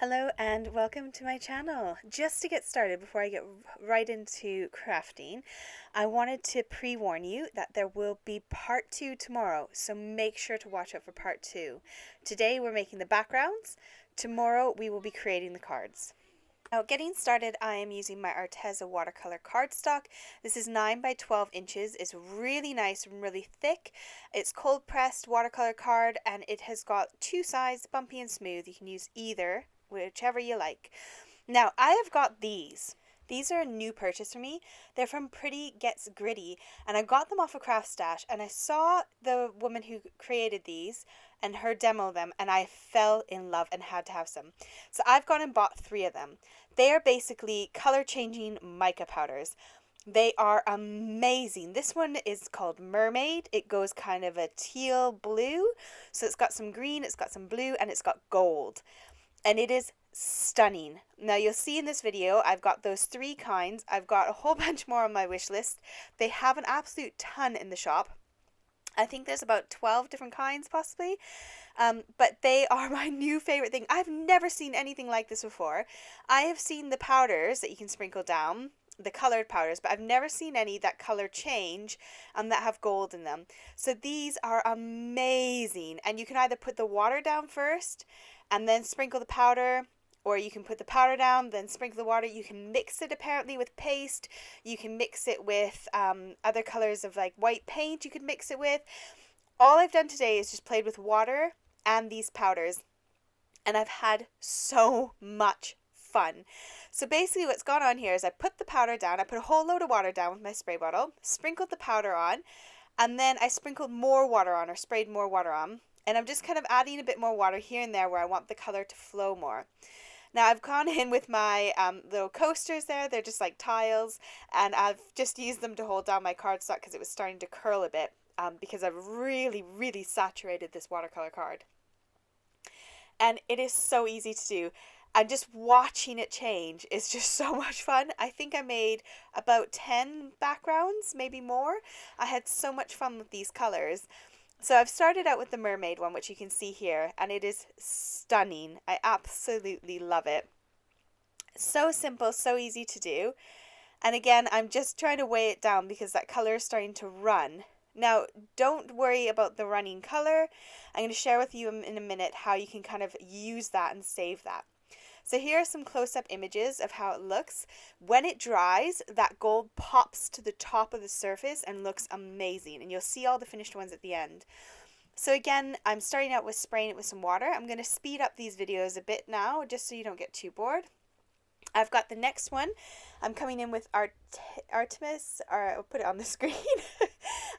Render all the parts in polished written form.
Hello and welcome to my channel. Just to get started, before I get right into crafting, I wanted to pre-warn you that there will be part 2 tomorrow, so make sure to watch out for part 2. Today we're making the backgrounds. Tomorrow we will be creating the cards. Now, getting started, I am using my Arteza watercolor cardstock. This is 9 by 12 inches. It's really nice and really thick. It's cold pressed watercolor card, and it has got two sides, bumpy and smooth. You can use either, whichever you like. Now, I have got these. These are a new purchase for me. They're from Pretty Gets Gritty, and I got them off of Craft Stash, and I saw the woman who created these and her demo them, and I fell in love and had to have some. So I've gone and bought 3 of them. They are basically color changing mica powders. They are amazing. This one is called Mermaid. It goes kind of a teal blue. So it's got some green, it's got some blue, and it's got gold. And it is stunning. Now you'll see in this video, I've got those 3 kinds. I've got a whole bunch more on my wish list. They have an absolute ton in the shop. I think there's about 12 different kinds possibly, but they are my new favorite thing. I've never seen anything like this before. I have seen the powders that you can sprinkle down, the colored powders, but I've never seen any that color change and that have gold in them. So these are amazing, and you can either put the water down first and then sprinkle the powder, or you can put the powder down, then sprinkle the water. You can mix it apparently with paste. You can mix it with other colors of like white paint you could mix it with. All I've done today is just played with water and these powders, and I've had so much fun. So basically what's gone on here is I put the powder down. I put a whole load of water down with my spray bottle, sprinkled the powder on, and then I sprinkled more water on, or sprayed more water on. And I'm just kind of adding a bit more water here and there where I want the color to flow more. Now I've gone in with my little coasters there. They're just like tiles, and I've just used them to hold down my cardstock because it was starting to curl a bit, because I've really saturated this watercolor card. And it is so easy to do, and just watching it change is just so much fun. I think I made about 10 backgrounds, maybe more. I had so much fun with these colors. So I've started out with the mermaid one, which you can see here, and it is stunning. I absolutely love it. So simple, so easy to do. And again, I'm just trying to weigh it down because that color is starting to run. Now, don't worry about the running color. I'm going to share with you in a minute how you can kind of use that and save that. So here are some close-up images of how it looks. When it dries, that gold pops to the top of the surface and looks amazing. And you'll see all the finished ones at the end. So again, I'm starting out with spraying it with some water. I'm going to speed up these videos a bit now, just so you don't get too bored. I've got the next one. I'm coming in with Artemis, or I'll put it on the screen.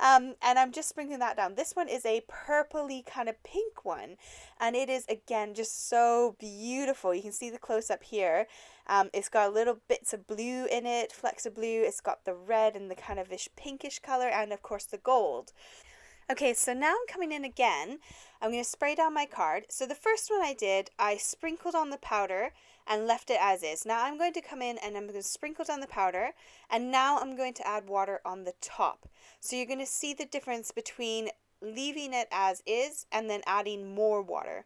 And I'm just sprinkling that down. This one is a purpley kind of pink one, and it is again just so beautiful. You can see the close-up here. It's got little bits of blue in it, flecks of blue. It's got the red and the kind of pinkish color, and of course the gold. Okay, so now I'm coming in again. I'm going to spray down my card. So the first one I did, I sprinkled on the powder and left it as is. Now I'm going to come in and I'm going to sprinkle down the powder, and now I'm going to add water on the top. So you're going to see the difference between leaving it as is and then adding more water.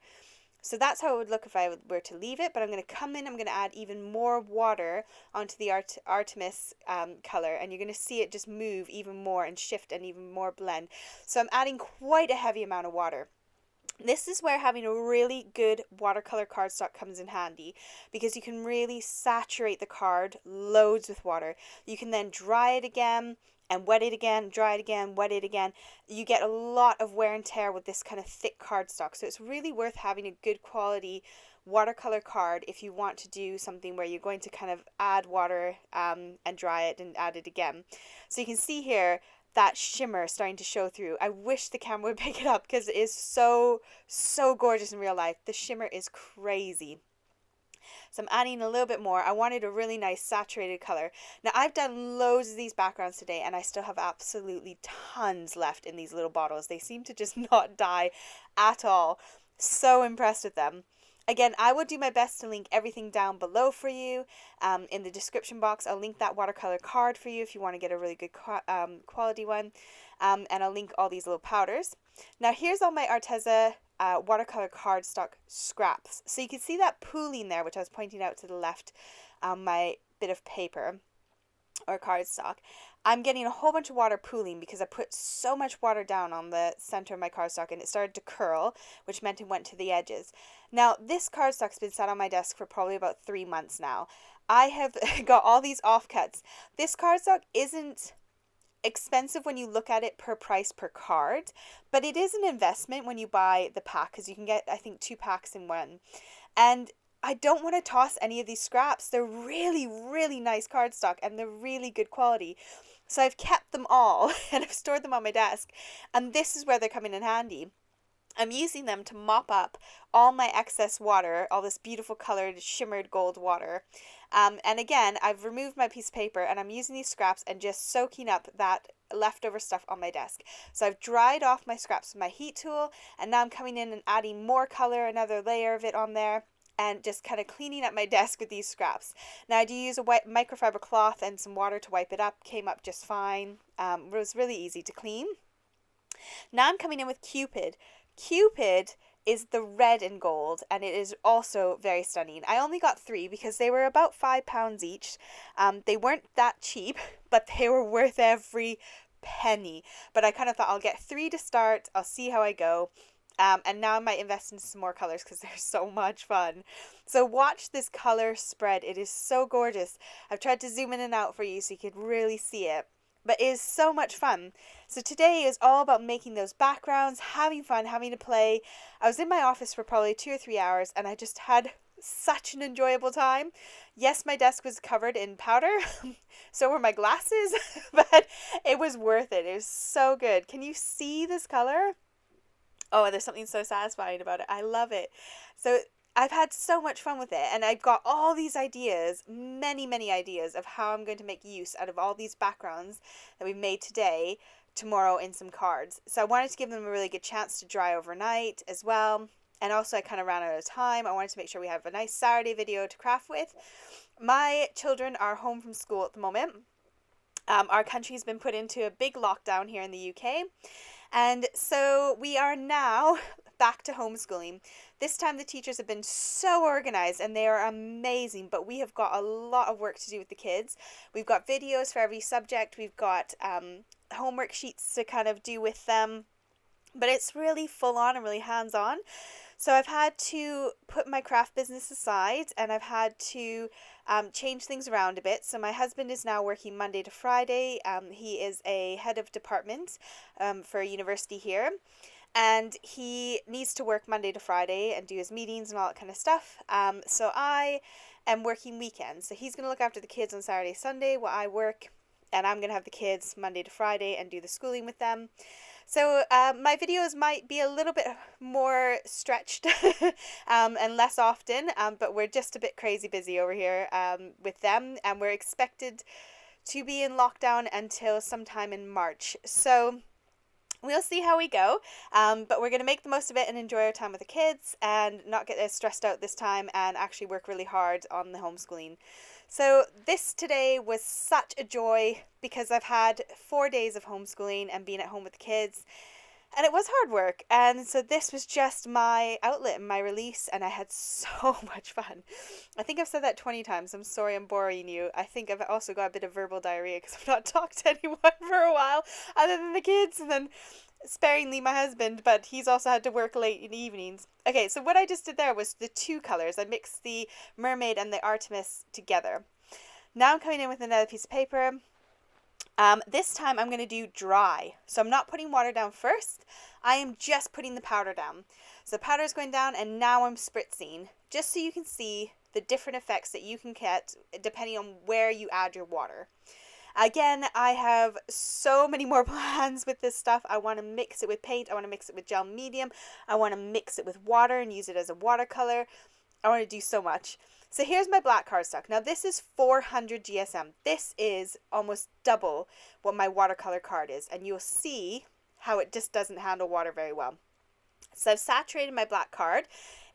So that's how it would look if I were to leave it, but I'm going to come in, I'm going to add even more water onto the Artemis color, and you're going to see it just move even more and shift and even more blend. So I'm adding quite a heavy amount of water. This is where having a really good watercolor cardstock comes in handy, because you can really saturate the card loads with water. You can then dry it again and wet it again, dry it again, wet it again. You get a lot of wear and tear with this kind of thick cardstock. So it's really worth having a good quality watercolor card if you want to do something where you're going to kind of add water and dry it and add it again. So you can see here that shimmer starting to show through. I wish the camera would pick it up because it is so gorgeous in real life. The shimmer is crazy. So I'm adding a little bit more. I wanted a really nice saturated color. Now I've done loads of these backgrounds today, and I still have absolutely tons left in these little bottles. They seem to just not die at all. So impressed with them. Again, I will do my best to link everything down below for you. In the description box, I'll link that watercolor card for you if you want to get a really good quality one. And I'll link all these little powders. Now here's all my Arteza watercolor cardstock scraps. So you can see that pooling there, which I was pointing out to the left on my bit of paper or cardstock. I'm getting a whole bunch of water pooling because I put so much water down on the center of my cardstock and it started to curl, which meant it went to the edges. Now, this cardstock's been sat on my desk for probably about 3 months now. I have got all these offcuts. This cardstock isn't expensive when you look at it per price per card, but it is an investment when you buy the pack, because you can get, I think, 2 packs in one. And I don't want to toss any of these scraps. They're really, really nice cardstock and they're really good quality. So I've kept them all and I've stored them on my desk, and this is where they're coming in handy. I'm using them to mop up all my excess water, all this beautiful colored shimmered gold water. And again, I've removed my piece of paper and I'm using these scraps and just soaking up that leftover stuff on my desk. So I've dried off my scraps with my heat tool, and now I'm coming in and adding more color, another layer of it on there, and just kind of cleaning up my desk with these scraps. Now I do use a white microfiber cloth and some water to wipe it up. Came up just fine. It was really easy to clean. Now I'm coming in with Cupid. Cupid is the red and gold, and it is also very stunning. I only got 3 because they were about £5 each. They weren't that cheap, but they were worth every penny. But I kind of thought I'll get 3 to start. I'll see how I go. And now I might invest in some more colors because they're so much fun. So watch this color spread. It is so gorgeous. I've tried to zoom in and out for you so you could really see it. But it is so much fun. So today is all about making those backgrounds, having fun, having to play. I was in my office for probably 2 or 3 hours and I just had such an enjoyable time. Yes, my desk was covered in powder. So were my glasses. But it was worth it. It was so good. Can you see this color? Oh, there's something so satisfying about it. I love it. So I've had so much fun with it, and I've got all these ideas, many, many ideas of how I'm going to make use out of all these backgrounds that we've made today, tomorrow in some cards. So I wanted to give them a really good chance to dry overnight as well. And also I kind of ran out of time. I wanted to make sure we have a nice Saturday video to craft with. My children are home from school at the moment. Our country's been put into a big lockdown here in the UK. And so we are now back to homeschooling. This time the teachers have been so organized and they are amazing, but we have got a lot of work to do with the kids. We've got videos for every subject. We've got homework sheets to kind of do with them, but it's really full on and really hands on. So I've had to put my craft business aside and I've had to change things around a bit. So my husband is now working Monday to Friday. He is a head of department for a university here. And he needs to work Monday to Friday and do his meetings and all that kind of stuff. So I am working weekends. So he's going to look after the kids on Saturday, Sunday while I work. And I'm going to have the kids Monday to Friday and do the schooling with them. So my videos might be a little bit more stretched and less often, but we're just a bit crazy busy over here with them, and we're expected to be in lockdown until sometime in March. So we'll see how we go, but we're going to make the most of it and enjoy our time with the kids and not get as stressed out this time and actually work really hard on the homeschooling. So this today was such a joy because I've had 4 days of homeschooling and being at home with the kids, and it was hard work. And so this was just my outlet and my release, and I had so much fun. I think I've said that 20 times. I'm sorry I'm boring you. I think I've also got a bit of verbal diarrhea because I've not talked to anyone for a while other than the kids, and then sparingly my husband, but he's also had to work late in the evenings. Okay, so what I just did there was the 2 colors. I mixed the mermaid and the Artemis together. Now I'm coming in with another piece of paper. This time I'm going to do dry. So I'm not putting water down first. I am just putting the powder down. So the powder is going down and now I'm spritzing, just so you can see the different effects that you can get depending on where you add your water. Again, I have so many more plans with this stuff. I want to mix it with paint. I want to mix it with gel medium. I want to mix it with water and use it as a watercolor. I want to do so much. So here's my black cardstock. Now this is 400 GSM. This is almost double what my watercolor card is. And you'll see how it just doesn't handle water very well. So I've saturated my black card.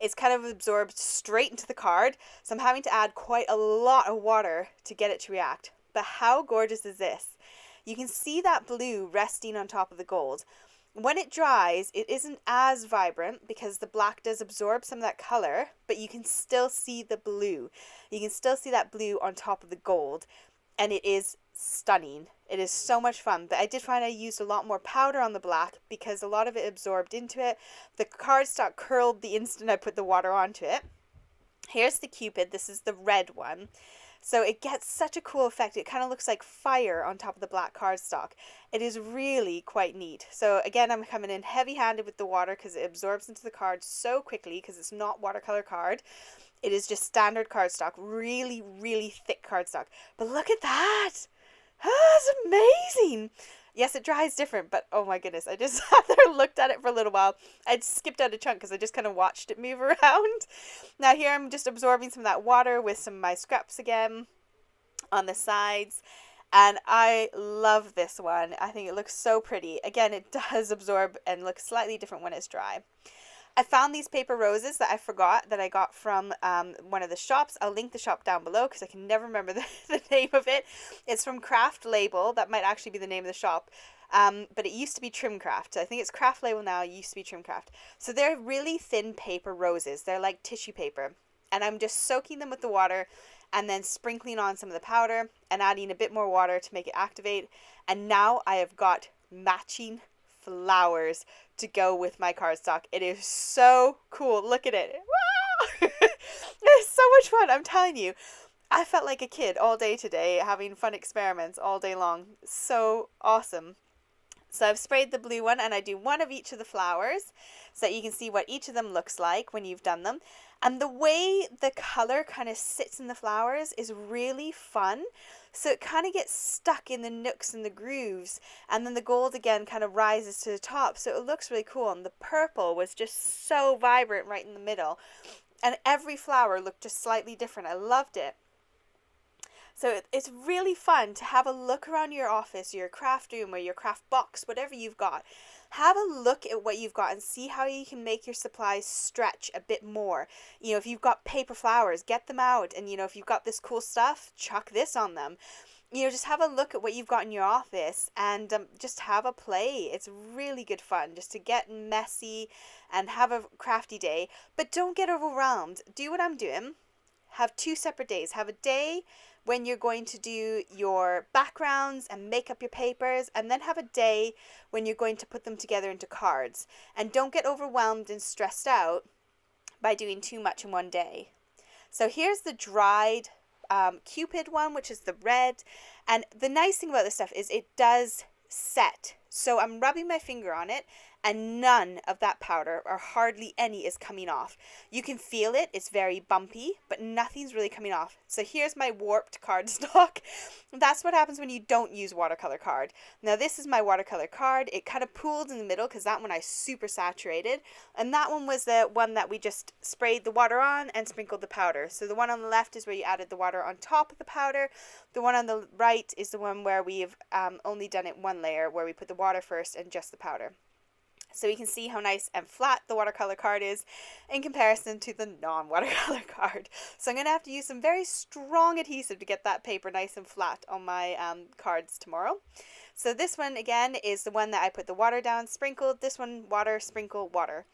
It's kind of absorbed straight into the card. So I'm having to add quite a lot of water to get it to react. But how gorgeous is this? You can see that blue resting on top of the gold. When it dries, it isn't as vibrant because the black does absorb some of that color, but you can still see the blue. You can still see that blue on top of the gold, and it is stunning. It is so much fun. But I did find I used a lot more powder on the black because a lot of it absorbed into it. The cardstock curled the instant I put the water onto it. Here's the Cupid. This is the red one. So it gets such a cool effect. It kind of looks like fire on top of the black cardstock. It is really quite neat. So again, I'm coming in heavy-handed with the water because it absorbs into the card so quickly because it's not watercolor card. It is just standard cardstock, really, really thick cardstock. But look at that! Oh, it's amazing! Yes, it dries different, but oh my goodness, I just sat there and looked at it for a little while. I skipped out a chunk because I just kind of watched it move around. Now here I'm just absorbing some of that water with some of my scraps again on the sides. And I love this one. I think it looks so pretty. Again, it does absorb and look slightly different when it's dry. I found these paper roses that I forgot that I got from one of the shops. I'll link the shop down below because I can never remember the name of it. It's from Craft Label. That might actually be the name of the shop. But it used to be Trimcraft. I think it's Craft Label now. It used to be Trimcraft. So they're really thin paper roses. They're like tissue paper. And I'm just soaking them with the water and then sprinkling on some of the powder and adding a bit more water to make it activate. And now I have got matching flowers to go with my cardstock. It is so cool. Look at it. Wow! It's so much fun. I'm telling you, I felt like a kid all day today having fun experiments all day long. So awesome. So I've sprayed the blue one and I do one of each of the flowers so that you can see what each of them looks like when you've done them. And the way the color kind of sits in the flowers is really fun. So it kind of gets stuck in the nooks and the grooves. And then the gold again kind of rises to the top. So it looks really cool. And the purple was just so vibrant right in the middle. And every flower looked just slightly different. I loved it. So it's really fun to have a look around your office, your craft room or your craft box, whatever you've got. Have a look at what you've got and see how you can make your supplies stretch a bit more. You know, if you've got paper flowers, get them out. And, you know, if you've got this cool stuff, chuck this on them. You know, just have a look at what you've got in your office and just have a play. It's really good fun just to get messy and have a crafty day. But don't get overwhelmed. Do what I'm doing. Have 2 separate days. Have a day when you're going to do your backgrounds and make up your papers, and then have a day when you're going to put them together into cards. And don't get overwhelmed and stressed out by doing too much in one day. So here's the dried Cupid one, which is the red. And the nice thing about this stuff is it does set. So I'm rubbing my finger on it and none of that powder, or hardly any, is coming off. You can feel it, it's very bumpy, but nothing's really coming off. So here's my warped cardstock. That's what happens when you don't use watercolor card. Now this is my watercolor card. It kind of pooled in the middle because that one I super saturated. And that one was the one that we just sprayed the water on and sprinkled the powder. So the one on the left is where you added the water on top of the powder. The one on the right is the one where we've only done it one layer, where we put the water first and just the powder. So you can see how nice and flat the watercolor card is in comparison to the non-watercolor card. So I'm going to have to use some very strong adhesive to get that paper nice and flat on my cards tomorrow. So this one again is the one that I put the water down, sprinkled. This one, water, sprinkle, water.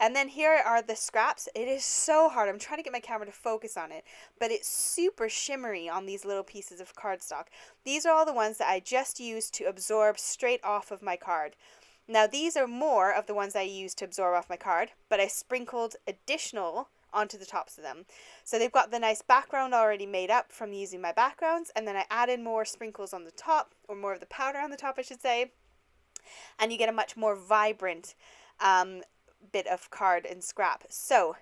And then here are the scraps. It is so hard. I'm trying to get my camera to focus on it, but it's super shimmery on these little pieces of cardstock. These are all the ones that I just used to absorb straight off of my card. Now these are more of the ones I used to absorb off my card, but I sprinkled additional onto the tops of them. So they've got the nice background already made up from using my backgrounds, and then I added more sprinkles on the top, or more of the powder on the top I should say, and you get a much more vibrant bit of card and scrap. So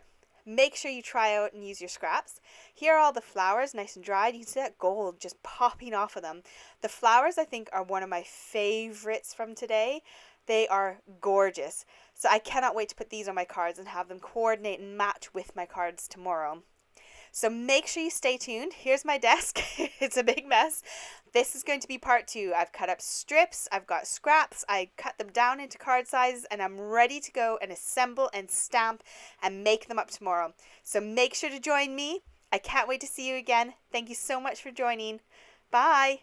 make sure you try out and use your scraps. Here are all the flowers, nice and dried. You can see that gold just popping off of them. The flowers I think are one of my favorites from today. They are gorgeous. So I cannot wait to put these on my cards and have them coordinate and match with my cards tomorrow. So make sure you stay tuned. Here's my desk. It's a big mess. This is going to be part 2. I've cut up strips. I've got scraps. I cut them down into card sizes and I'm ready to go and assemble and stamp and make them up tomorrow. So make sure to join me. I can't wait to see you again. Thank you so much for joining. Bye.